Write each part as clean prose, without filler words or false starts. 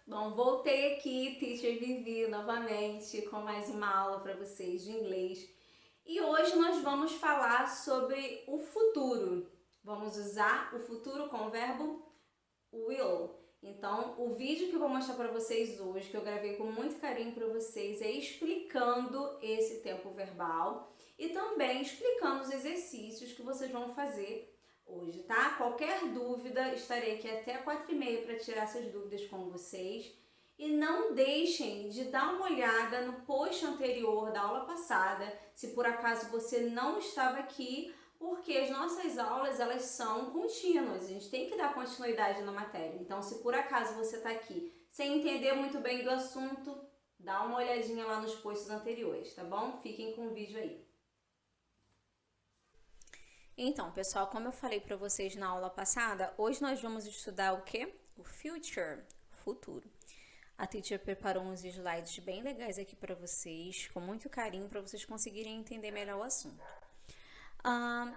Bom, voltei aqui, Teacher Vivi, novamente com mais uma aula para vocês de inglês. E hoje nós vamos falar sobre o futuro. Vamos usar o futuro com o verbo will. Então, o vídeo que eu vou mostrar para vocês hoje, que eu gravei com muito carinho para vocês, é explicando esse tempo verbal e também explicando os exercícios que vocês vão fazer hoje, tá? Qualquer dúvida, estarei aqui até 4h30 para tirar essas dúvidas com vocês. E não deixem de dar uma olhada no post anterior da aula passada, se por acaso você não estava aqui, porque as nossas aulas, elas são contínuas, a gente tem que dar continuidade na matéria. Então, se por acaso você está aqui sem entender muito bem do assunto, dá uma olhadinha lá nos posts anteriores, tá bom? Fiquem com o vídeo aí. Então, pessoal, como eu falei para vocês na aula passada, hoje nós vamos estudar o quê? O future, futuro. A teacher preparou uns slides bem legais aqui para vocês, com muito carinho, para vocês conseguirem entender melhor o assunto.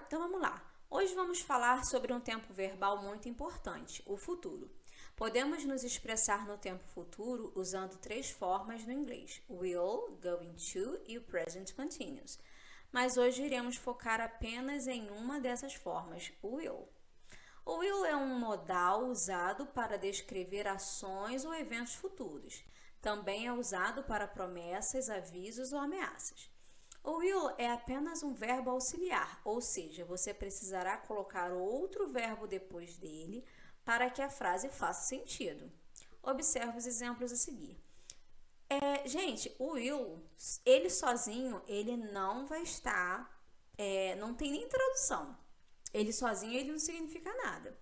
Então, vamos lá. Hoje vamos falar sobre um tempo verbal muito importante, o futuro. Podemos nos expressar no tempo futuro usando 3 formas no inglês, will, going to e o present continuous. Mas hoje iremos focar apenas em uma dessas formas, o will. O will é um modal usado para descrever ações ou eventos futuros. Também é usado para promessas, avisos ou ameaças. O will é apenas um verbo auxiliar, ou seja, você precisará colocar outro verbo depois dele para que a frase faça sentido. Observe os exemplos a seguir. Gente, o will, ele sozinho, ele não vai estar, não tem nem tradução. Ele sozinho, ele não significa nada.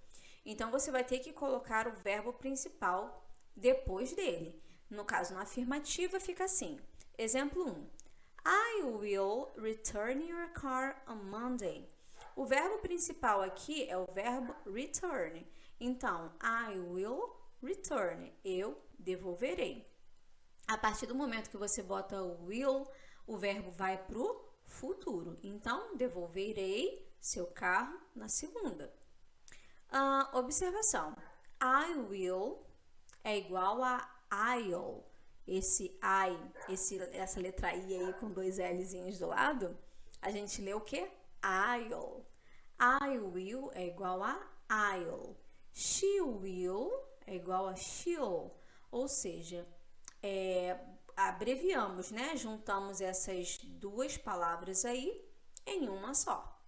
Então, você vai ter que colocar o verbo principal depois dele. No caso, na afirmativa, fica assim. Exemplo 1. I will return your car on Monday. O verbo principal aqui é o verbo return. Então, I will return. Eu devolverei. A partir do momento que você bota o will, o verbo vai para o futuro. Então, devolverei seu carro na segunda. Observação. I will é igual a I'll. Esse I, essa letra I aí com 2 Lzinhos do lado, a gente lê o quê? I'll. I will é igual a I'll. She will é igual a she'll. Ou seja, abreviamos, né? Juntamos essas 2 palavras aí em uma só.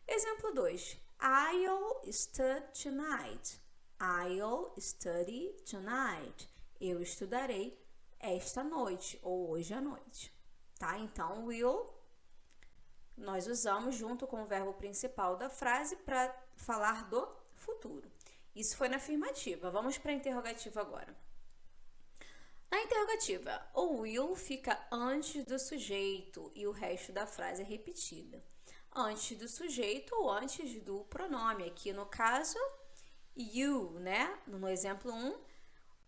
Exemplo 2. I'll study tonight. I'll study tonight. Eu estudarei esta noite ou hoje à noite, tá? Então, will nós usamos junto com o verbo principal da frase para falar do futuro. Isso foi na afirmativa. Vamos para a interrogativa agora. Na interrogativa, o will fica antes do sujeito e o resto da frase é repetida. Antes do sujeito ou antes do pronome. Aqui no caso, you, né? No exemplo 1,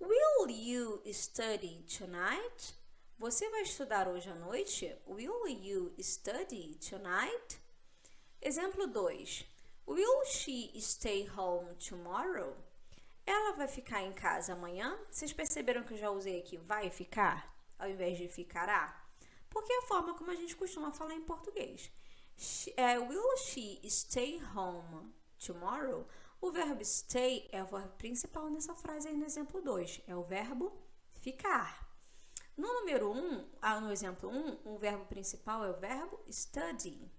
will you study tonight? Você vai estudar hoje à noite? Will you study tonight? Exemplo 2. Will she stay home tomorrow? Ela vai ficar em casa amanhã? Vocês perceberam que eu já usei aqui vai ficar, ao invés de ficará? Porque é a forma como a gente costuma falar em português. Will she stay home tomorrow? O verbo stay é o verbo principal nessa frase aí no exemplo 2. É o verbo ficar. No número 1, no exemplo 1, o verbo principal é o verbo study.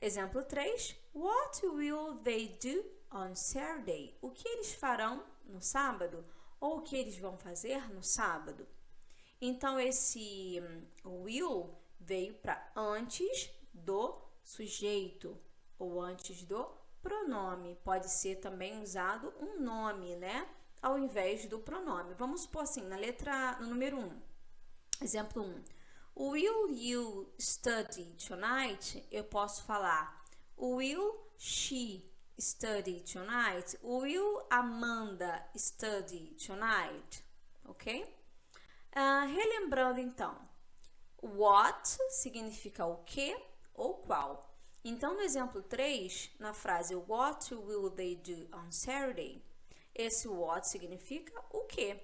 Exemplo 3. What will they do on Saturday? O que eles farão no sábado? Ou o que eles vão fazer no sábado? Então, esse will veio para antes do sujeito ou antes do pronome. Pode ser também usado um nome, né? Ao invés do pronome. Vamos supor assim, no número 1. Exemplo 1. Will you study tonight? Eu posso falar will she study tonight? Will Amanda study tonight? Ok? Relembrando então, what significa o que ou qual. Então, no exemplo 3, na frase What will they do on Saturday? Esse what significa o que.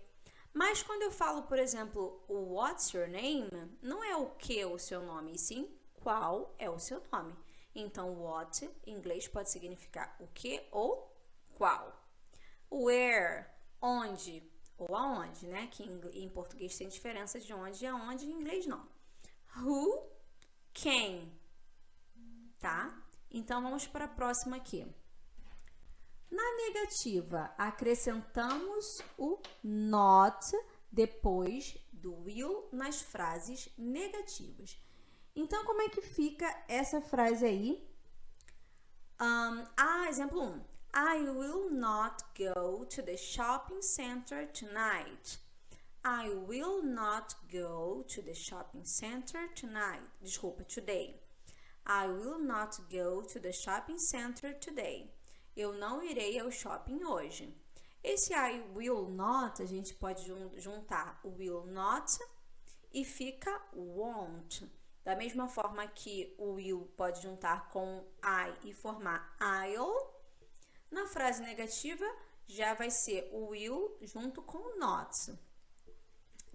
Mas quando eu falo, por exemplo, o what's your name, não é o que é o seu nome, e sim qual é o seu nome. Então, what em inglês pode significar o que ou qual. Where, onde ou aonde, né? Que em português tem diferença de onde e aonde, em inglês não. Who, quem, tá? Então, vamos para a próxima aqui. Na negativa, acrescentamos o not depois do will nas frases negativas. Então, como é que fica essa frase aí? Exemplo 1. I will not go to the shopping center tonight. I will not go to the shopping center tonight. Desculpa, today. I will not go to the shopping center today. Eu não irei ao shopping hoje. Esse I will not, a gente pode juntar o will not e fica won't. Da mesma forma que o will pode juntar com I e formar I'll, na frase negativa já vai ser o will junto com o not,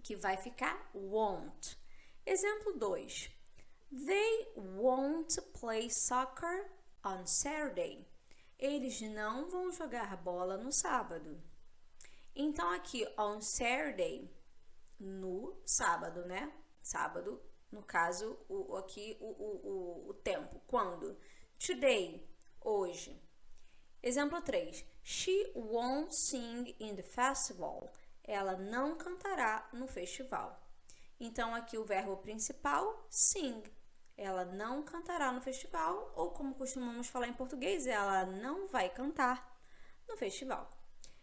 que vai ficar won't. Exemplo 2. They won't play soccer on Saturday. Eles não vão jogar bola no sábado. Então, aqui, on Saturday, no sábado, né? Sábado, no caso, o tempo. Quando? Today, hoje. Exemplo 3. She won't sing in the festival. Ela não cantará no festival. Então, aqui o verbo principal, sing. Ela não cantará no festival, ou como costumamos falar em português, ela não vai cantar no festival.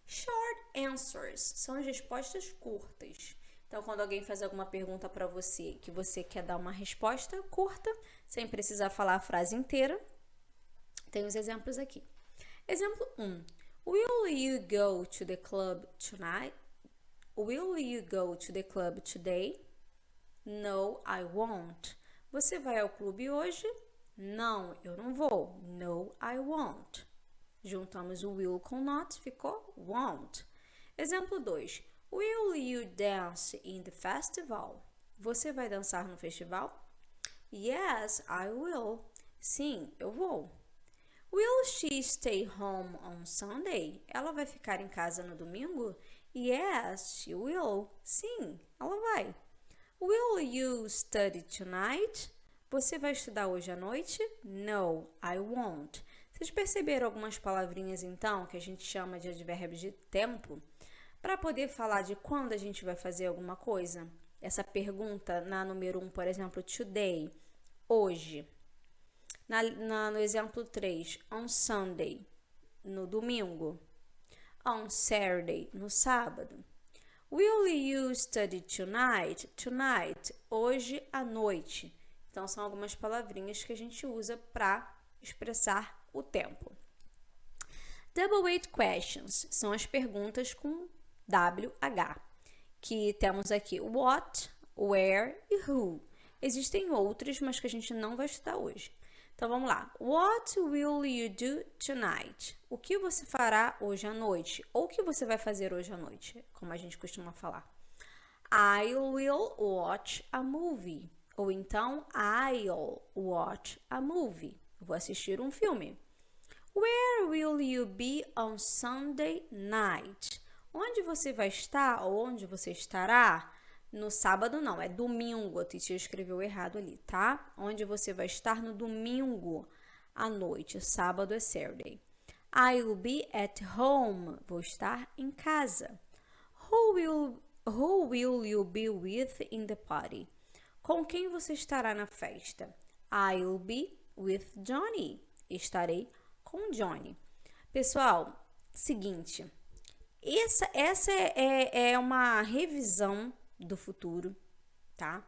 Short answers são as respostas curtas. Então, quando alguém faz alguma pergunta para você que você quer dar uma resposta curta, sem precisar falar a frase inteira, tem os exemplos aqui. Exemplo 1. Will you go to the club tonight? Will you go to the club today? No, I won't. Você vai ao clube hoje? Não, eu não vou. No, I won't. Juntamos o will com not, ficou won't. Exemplo 2. Will you dance in the festival? Você vai dançar no festival? Yes, I will. Sim, eu vou. Will she stay home on Sunday? Ela vai ficar em casa no domingo? Yes, she will. Sim, ela vai. Will you study tonight? Você vai estudar hoje à noite? No, I won't. Vocês perceberam algumas palavrinhas, então, que a gente chama de advérbios de tempo? Para poder falar de quando a gente vai fazer alguma coisa. Essa pergunta na número 1, por exemplo, today, hoje. No exemplo 3, on Sunday, no domingo. On Saturday, no sábado. Will you study tonight? Tonight, hoje à noite. Então, são algumas palavrinhas que a gente usa para expressar o tempo. Double weight questions são as perguntas com WH, que temos aqui what, where e who. Existem outras, mas que a gente não vai estudar hoje. Então, vamos lá. What will you do tonight? O que você fará hoje à noite? Ou o que você vai fazer hoje à noite, como a gente costuma falar. I will watch a movie. Ou então, I'll watch a movie. Vou assistir um filme. Where will you be on Sunday night? Onde você vai estar ou onde você estará? No sábado não, é domingo. A teacher escreveu errado ali, tá? Onde você vai estar no domingo à noite. Sábado é Saturday. I'll be at home. Vou estar em casa. Who will you be with in the party? Com quem você estará na festa? I'll be with Johnny. Estarei com Johnny. Pessoal, seguinte. Essa é uma revisão do futuro, tá?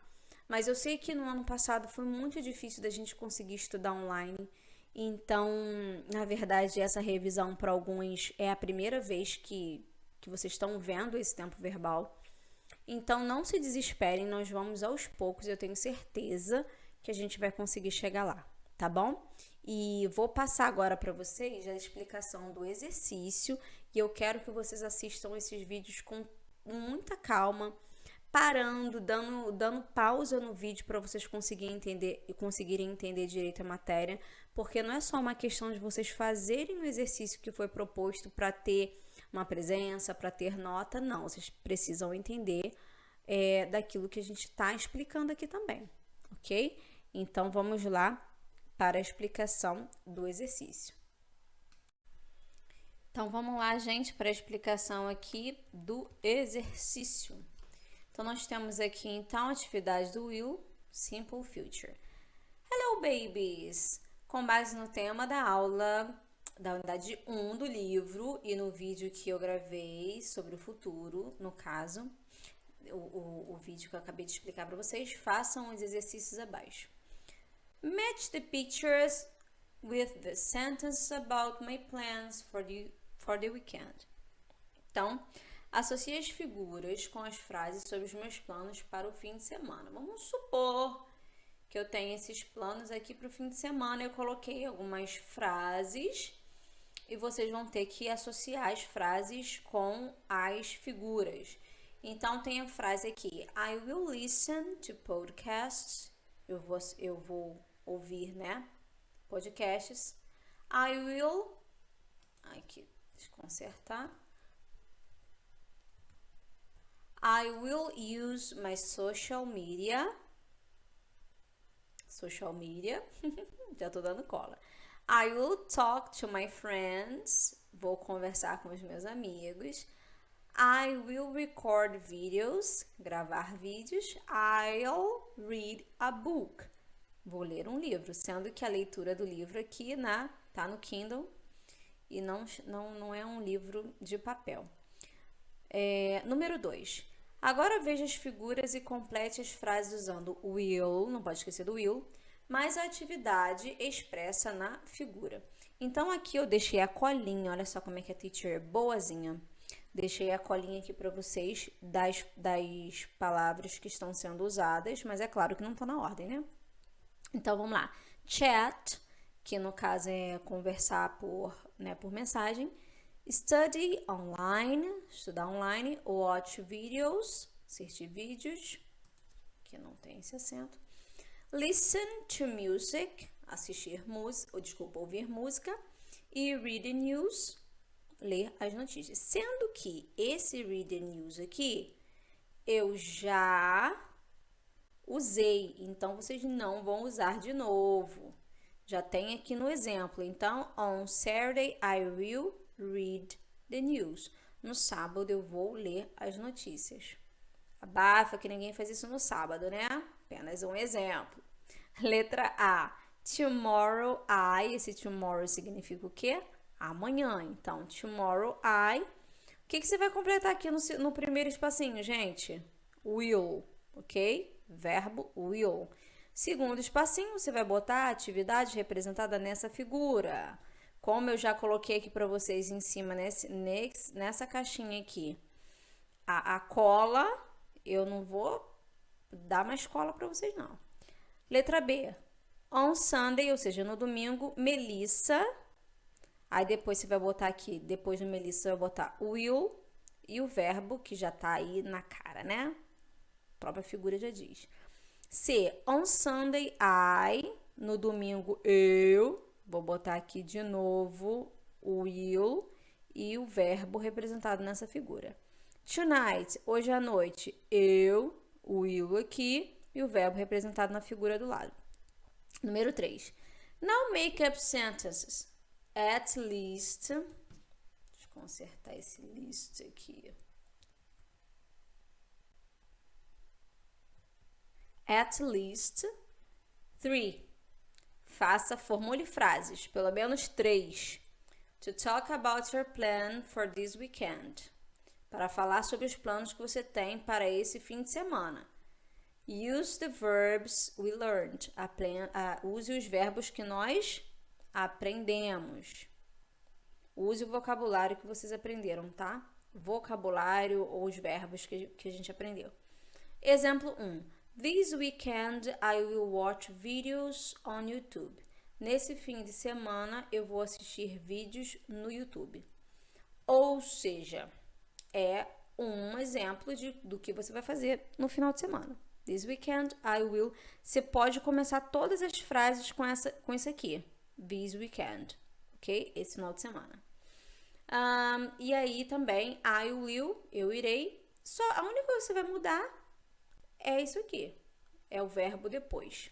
Mas eu sei que no ano passado foi muito difícil da gente conseguir estudar online. Então, na verdade, essa revisão para alguns é a primeira vez que vocês estão vendo esse tempo verbal. Então, não se desesperem, nós vamos aos poucos, eu tenho certeza que a gente vai conseguir chegar lá, tá bom? E vou passar agora para vocês a explicação do exercício e eu quero que vocês assistam esses vídeos com muita calma, parando, dando pausa no vídeo para vocês conseguirem entender direito a matéria, porque não é só uma questão de vocês fazerem o exercício que foi proposto para ter uma presença, para ter nota, não, vocês precisam entender daquilo que a gente está explicando aqui também, ok? Então, vamos lá para a explicação do exercício. Então, vamos lá, gente, para a explicação aqui do exercício. Então, nós temos aqui, então, a atividade do Will, Simple Future. Hello, babies! Com base no tema da aula da unidade 1 do livro e no vídeo que eu gravei sobre o futuro, no caso, o vídeo que eu acabei de explicar para vocês, façam os exercícios abaixo. Match the pictures with the sentence about my plans for the weekend. Então, associe as figuras com as frases sobre os meus planos para o fim de semana. Vamos supor que eu tenho esses planos aqui para o fim de semana. Eu coloquei algumas frases e vocês vão ter que associar as frases com as figuras. Então, tem a frase aqui: I will listen to podcasts. Eu vou ouvir, né? Podcasts. I will... Aqui, deixa eu consertar. I will use my social media. Já tô dando cola. I will talk to my friends. Vou conversar com os meus amigos. I will record videos. Gravar vídeos. I'll read a book. Vou ler um livro, sendo que a leitura do livro aqui, né, tá no Kindle e não é um livro de papel. Número 2. Agora veja as figuras e complete as frases usando o will, não pode esquecer do will, mais a atividade expressa na figura. Então, aqui eu deixei a colinha, olha só como é que a teacher é boazinha. Deixei a colinha aqui para vocês das palavras que estão sendo usadas, mas é claro que não tá na ordem, né? Então, vamos lá. Chat, que no caso é conversar por mensagem. Study online, estudar online. Watch videos, assistir vídeos, que não tem esse acento. Listen to music, ouvir música. E read the news, ler as notícias. Sendo que esse read the news aqui, eu já usei, então vocês não vão usar de novo. Já tem aqui no exemplo. Então, on Saturday I will read the news. No sábado eu vou ler as notícias. Abafa que ninguém faz isso no sábado, né? Apenas um exemplo. Letra A. Tomorrow I. Esse tomorrow significa o quê? Amanhã. Então, tomorrow I. O que você vai completar aqui no primeiro espacinho, gente? Will, ok? Verbo will. Segundo espacinho, você vai botar a atividade representada nessa figura. Como eu já coloquei aqui para vocês em cima, nessa caixinha aqui, a cola, eu não vou dar mais cola para vocês, não. Letra B. On Sunday, ou seja, no domingo, Melissa. Aí depois você vai botar aqui, depois do Melissa, você vai botar will e o verbo, que já tá aí na cara, né? A própria figura já diz. C. On Sunday, I. No domingo, eu. Vou botar aqui de novo o will e o verbo representado nessa figura. Tonight, hoje à noite, eu, o will aqui e o verbo representado na figura do lado. Número 3. Now make up sentences. At least. Deixa eu consertar esse list aqui. At least 3. Formule frases, pelo menos 3. To talk about your plan for this weekend. Para falar sobre os planos que você tem para esse fim de semana. Use the verbs we learned. Use os verbos que nós aprendemos. Use o vocabulário que vocês aprenderam, tá? Vocabulário ou os verbos que a gente aprendeu. Exemplo 1. This weekend I will watch videos on YouTube. Nesse fim de semana eu vou assistir vídeos no YouTube. Ou seja, é um exemplo do que você vai fazer no final de semana. This weekend I will. Você pode começar todas as frases com isso aqui. This weekend, ok? Esse final de semana. E aí também, I will, eu irei. Só a única coisa que você vai mudar é isso aqui. É o verbo depois.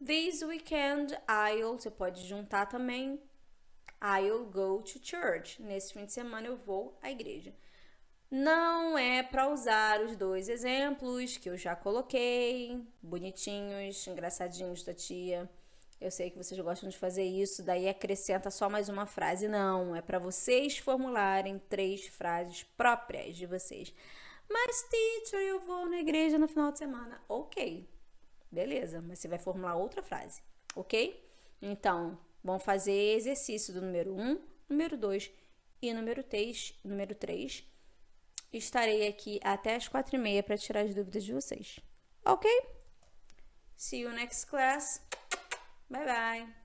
This weekend I'll, você pode juntar também. I'll go to church. Nesse fim de semana eu vou à igreja. Não é para usar os dois exemplos que eu já coloquei, bonitinhos, engraçadinhos da tia. Eu sei que vocês gostam de fazer isso, daí acrescenta só mais uma frase. Não, é para vocês formularem 3 frases próprias de vocês. Mas, teacher, eu vou na igreja no final de semana. Ok, beleza, mas você vai formular outra frase, ok? Então, vamos fazer exercício do número 1, número 2 e número 3. Estarei aqui até as 4h30 para tirar as dúvidas de vocês. Ok? See you next class. Bye bye.